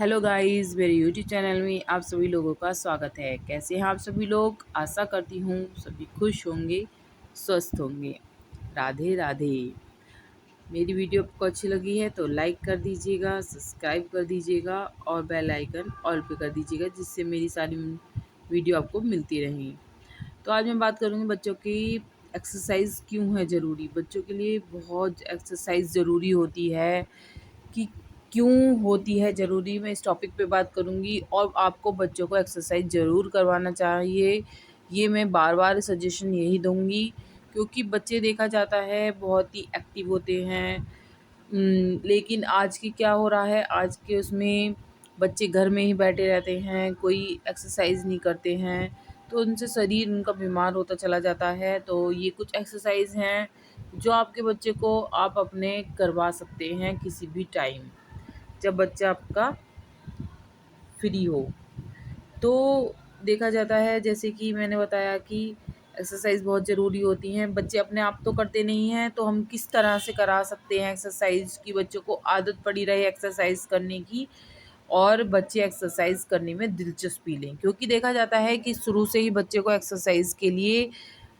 Hello guys, मेरे YouTube channel में आप सभी लोगों का स्वागत है। कैसे हैं आप सभी लोग? आशा करती हूँ सभी खुश होंगे, स्वस्थ होंगे। राधे राधे। मेरी वीडियो आपको अच्छी लगी है तो लाइक कर दीजिएगा, सब्सक्राइब कर दीजिएगा और बेल आइकन ऑल पे कर दीजिएगा, जिससे मेरी सारी वीडियो आपको मिलती रहें। तो आज मैं बात करूँगी बच्चों की एक्सरसाइज क्यों है ज़रूरी। बच्चों के लिए बहुत एक्सरसाइज ज़रूरी होती है कि क्यों होती है ज़रूरी, मैं इस टॉपिक पे बात करूँगी। और आपको बच्चों को एक्सरसाइज ज़रूर करवाना चाहिए, ये मैं बार-बार सजेशन यही दूँगी, क्योंकि बच्चे देखा जाता है बहुत ही एक्टिव होते हैं। लेकिन आज की क्या हो रहा है, आज के उसमें बच्चे घर में ही बैठे रहते हैं, कोई एक्सरसाइज नहीं करते हैं, तो उनसे शरीर उनका बीमार होता चला जाता है। तो ये कुछ एक्सरसाइज हैं जो आपके बच्चे को आप अपने करवा सकते हैं किसी भी टाइम, जब बच्चा आपका फ्री हो। तो देखा जाता है, जैसे कि मैंने बताया कि एक्सरसाइज बहुत ज़रूरी होती हैं। बच्चे अपने आप तो करते नहीं हैं, तो हम किस तरह से करा सकते हैं एक्सरसाइज कि बच्चों को आदत पड़ी रहे एक्सरसाइज करने की और बच्चे एक्सरसाइज करने में दिलचस्पी लें। क्योंकि देखा जाता है कि शुरू से ही बच्चे को एक्सरसाइज के लिए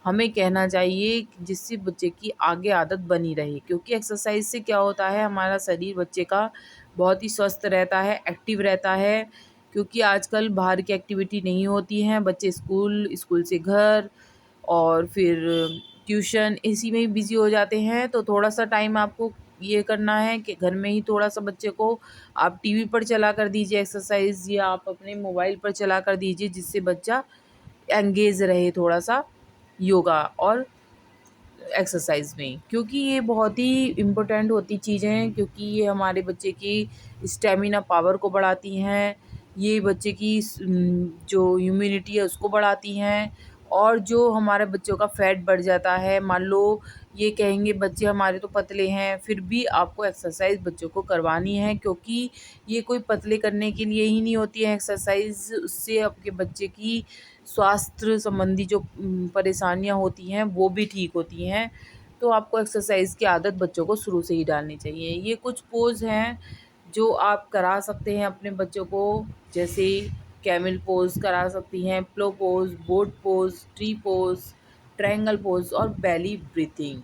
हमें कहना चाहिए, जिससे बच्चे की आगे आदत बनी रहे। क्योंकि एक्सरसाइज से क्या होता है, हमारा शरीर बच्चे का बहुत ही स्वस्थ रहता है, एक्टिव रहता है। क्योंकि आजकल बाहर की एक्टिविटी नहीं होती हैं, बच्चे स्कूल, स्कूल से घर और फिर ट्यूशन, इसी में ही बिज़ी हो जाते हैं। तो थोड़ा-सा टाइम आपको ये करना है कि घर में ही थोड़ा-सा बच्चे को आप टीवी पर चला कर दीजिए एक्सरसाइज़, या आप अपने मोबाइल पर चला कर दीजिए, जिससे बच्चा एंगेज रहे थोड़ा-सा योगा और एक्सरसाइज में। क्योंकि ये बहुत ही इम्पोर्टेंट होती चीज़ें हैं, क्योंकि ये हमारे बच्चे की स्टेमिना पावर को बढ़ाती हैं, ये बच्चे की जो इम्यूनिटी है उसको बढ़ाती हैं। और जो हमारे बच्चों का फैट बढ़ जाता है, मान लो ये कहेंगे बच्चे हमारे तो पतले हैं, फिर भी आपको एक्सरसाइज बच्चों को करवानी है, क्योंकि ये कोई पतले करने के लिए ही नहीं होती है एक्सरसाइज। उससे आपके बच्चे की स्वास्थ्य संबंधी जो परेशानियाँ होती हैं वो भी ठीक होती हैं। तो आपको एक्सरसाइज़ की आदत बच्चों को शुरू से ही डालनी चाहिए। ये कुछ पोज़ हैं जो आप करा सकते हैं अपने बच्चों को, जैसे कैमल पोज़ करा सकती हैं, plough pose, boat pose, tree pose, triangle pose और बेली ब्रीथिंग।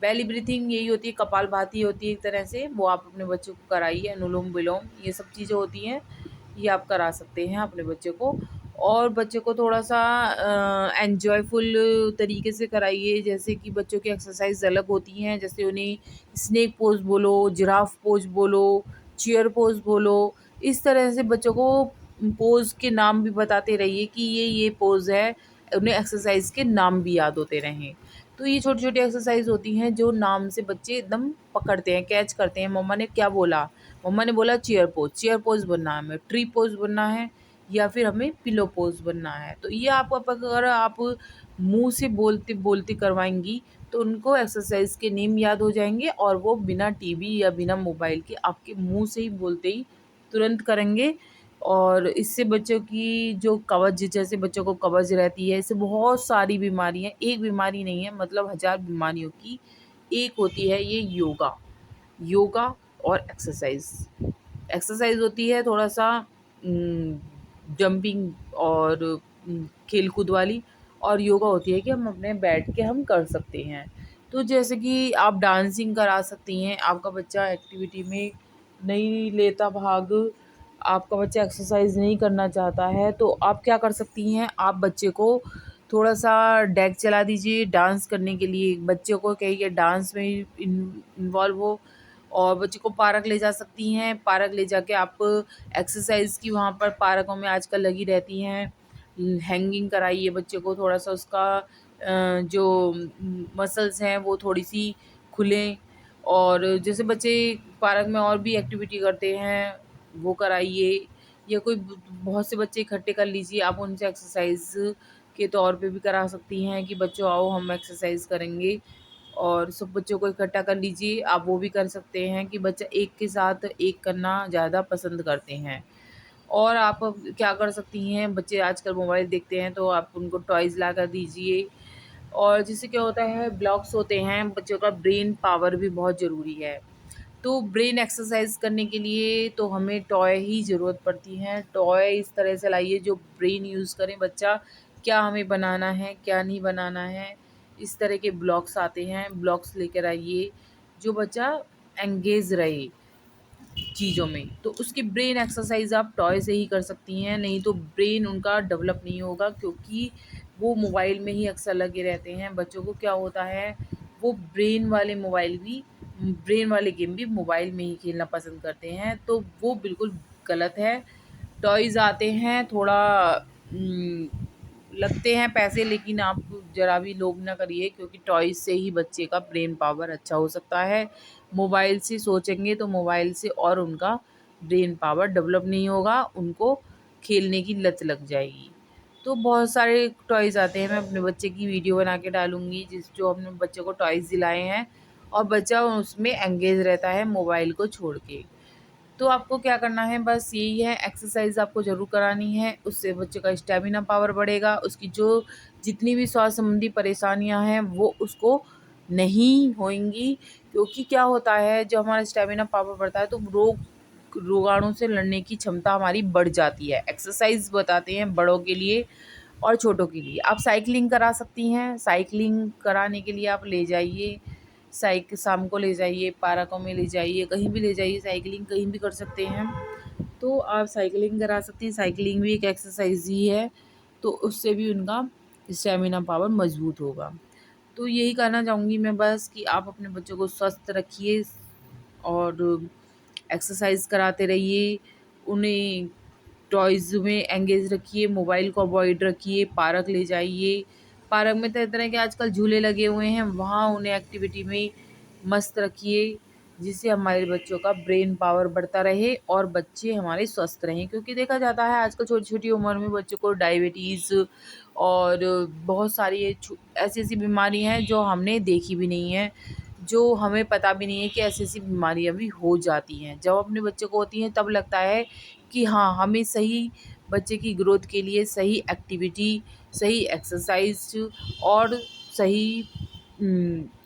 बेली ब्रीथिंग यही होती है, कपालभाति होती है एक तरह से, वो आप अपने बच्चों को कराइए। अनुलोम-विलोम ये सब चीज़ें होती हैं, ये आप करा सकते हैं अपने बच्चे को। और बच्चे को थोड़ा-सा एन्जॉयफुल तरीके से कराइए, जैसे कि बच्चों की एक्सरसाइज़ अलग होती हैं, जैसे उन्हें स्नेक पोज़ बोलो, जिराफ पोज़ बोलो, चेयर पोज़ बोलो, इस तरह से बच्चों को पोज़ के नाम भी बताते रहिए कि ये पोज़ है, उन्हें एक्सरसाइज़ के नाम भी याद होते रहें। तो ये छोटी-छोटी एक्सरसाइज़ होती हैं जो नाम से बच्चे एकदम पकड़ते हैं, कैच करते हैं, मम्मा ने क्या बोला? मम्मा ने बोला चेयर पोज़ बनना है हमें, ट्री पोज़ बनना है, या फिर हमें पिलो पोज़ बनना है। तो ये आप अगर आप मुँह से बोलते-बोलते करवाएँगी, तो उनको एक्सरसाइज़ के नेम याद हो जाएँगे और वो बिना टीवी या बिना मोबाइल के आपके मुँह से ही बोलते ही तुरंत करेंगे। और इससे बच्चों की जो कब्ज़, जैसे बच्चों को कब्ज़ रहती है, इससे बहुत सारी बीमारियाँ, एक बीमारी नहीं है, मतलब हज़ार बीमारियों की एक होती है ये योगा। योगा और एक्सरसाइज़। एक्सरसाइज़ होती है थोड़ा-सा जंपिंग और खेल-कूद वाली, और योगा होती है कि हम अपने बैठ के हम कर सकते हैं। तो जैसे कि आप डांसिंग करा सकती हैं, आपका बच्चा एक्टिविटी में नहीं लेता भाग, आपका बच्चा एक्सरसाइज़ नहीं करना चाहता है, तो आप क्या कर सकती हैं, आप बच्चे को थोड़ा-सा डेक चला दीजिए डांस करने के लिए। बच्चों को कहिए डांस में इन्वॉल्व हो, और बच्चे को पार्क ले जा सकती हैं। पार्क ले जाके आप एक्सरसाइज़ की, वहाँ पर पार्कों में आजकल लगी रहती हैं, हैंगिंग कराइए बच्चे को, थोड़ा-सा उसका जो मसल्स हैं वो थोड़ी-सी खुलें। और जैसे बच्चे पार्क में और भी एक्टिविटी करते हैं, वो कराइए, या कोई बहुत से बच्चे इकट्ठे कर लीजिए, आप उनसे एक्सरसाइज़ के तौर पे भी करा सकती हैं कि बच्चों आओ हम एक्सरसाइज़ करेंगे। और सब बच्चों को इकट्ठा कर लीजिए, आप वो भी कर सकते हैं कि बच्चा एक के साथ एक करना ज़्यादा पसंद करते हैं। और आप अब क्या कर सकती हैं, बच्चे आजकल मोबाइल देखते हैं, तो आप उनको टॉयज़ ला कर दीजिए। और जिससे क्या होता है, ब्लॉक्स होते हैं, बच्चों का ब्रेन पावर भी बहुत ज़रूरी है। तो ब्रेन एक्सरसाइज करने के लिए तो हमें टॉय ही ज़रूरत पड़ती है। टॉय इस तरह से लाइए जो ब्रेन यूज़ करें, बच्चा क्या हमें बनाना है, क्या नहीं बनाना है, इस तरह के ब्लॉक्स आते हैं, ब्लॉक्स लेकर आइए, जो बच्चा एंगेज रहे चीज़ों में। तो उसकी ब्रेन एक्सरसाइज आप टॉय से ही कर सकती हैं, नहीं तो ब्रेन उनका डेवलप नहीं होगा, क्योंकि वो मोबाइल में ही अक्सर लगे रहते हैं। बच्चों को क्या होता है, वो ब्रेन वाले गेम भी मोबाइल में ही खेलना पसंद करते हैं, तो वो बिल्कुल गलत है। टॉयज़ आते हैं, थोड़ा लगते हैं पैसे, लेकिन आप ज़रा भी लोभ ना करिए, क्योंकि टॉयज़ से ही बच्चे का ब्रेन पावर अच्छा हो सकता है। मोबाइल से सोचेंगे तो मोबाइल से और उनका ब्रेन पावर डेवलप नहीं होगा, उनको खेलने की लत लग जाएगी। तो बहुत सारे टॉयज़ आते हैं, मैं अपने बच्चे की वीडियो बना के डालूँगी जो हमने बच्चे को टॉयज़ दिलाए हैं, और बच्चा उसमें एंगेज रहता है मोबाइल को छोड़ के। तो आपको क्या करना है, बस यही है, एक्सरसाइज़ आपको ज़रूर करानी है, उससे बच्चे का स्टैमिना पावर बढ़ेगा, उसकी जो जितनी भी स्वास्थ्य संबंधी परेशानियां हैं वो उसको नहीं होंगी। क्योंकि क्या होता है, जब हमारा स्टैमिना पावर बढ़ता है तो रोगाणु से लड़ने की क्षमता हमारी बढ़ जाती है। एक्सरसाइज बताते हैं बड़ों के लिए और छोटों के लिए। आप साइकिलिंग करा सकती हैं, साइकिलिंग कराने के लिए आप ले जाइए, शाम को ले जाइए, पार्कों में ले जाइए, कहीं भी ले जाइए, साइकिलिंग कहीं भी कर सकते हैं। तो आप साइकिलिंग करा सकती हैं, साइकिलिंग भी एक एक्सरसाइज ही है, तो उससे भी उनका स्टेमिना पावर मजबूत होगा। तो यही कहना चाहूँगी मैं बस, कि आप अपने बच्चों को स्वस्थ रखिए और एक्सरसाइज कराते रहिए, उन्हें टॉयज़ में एंगेज रखिए, मोबाइल को अवॉइड रखिए, पार्क ले जाइए। पार्क में तरह तरह के आजकल झूले लगे हुए हैं, वहाँ उन्हें एक्टिविटी में मस्त रखिए, जिससे हमारे बच्चों का ब्रेन पावर बढ़ता रहे और बच्चे हमारे स्वस्थ रहें। क्योंकि देखा जाता है आजकल छोटी छोटी उम्र में बच्चों को डायबिटीज़ और बहुत सारी ऐसी ऐसी बीमारियां हैं जो हमने देखी भी नहीं है, जो हमें पता भी नहीं है कि ऐसी ऐसी बीमारियां भी हो जाती हैं। जब अपने बच्चे को होती हैं तब लगता है कि हाँ, हमें सही बच्चे की ग्रोथ के लिए सही एक्टिविटी, सही एक्सरसाइज और सही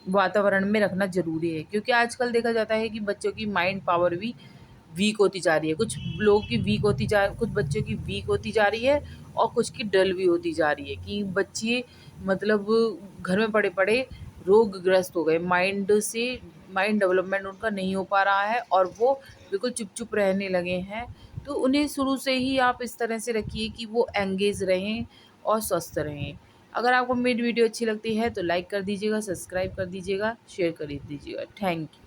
वातावरण में रखना ज़रूरी है। क्योंकि आजकल देखा जाता है कि बच्चों की माइंड पावर भी वीक होती जा रही है, कुछ लोगों की वीक होती जा कुछ बच्चों की वीक होती जा रही है और कुछ की डल भी होती जा रही है, कि बच्चे मतलब घर में पड़े पड़े रोगग्रस्त हो गए, माइंड डेवलपमेंट उनका नहीं हो पा रहा है और वो बिल्कुल चुप चुप रहने लगे हैं। तो उन्हें शुरू से ही आप इस तरह से रखिए कि वो एंगेज रहें और स्वस्थ रहें। अगर आपको मेरी वीडियो अच्छी लगती है तो लाइक कर दीजिएगा, सब्सक्राइब कर दीजिएगा, शेयर कर दीजिएगा। Thank you.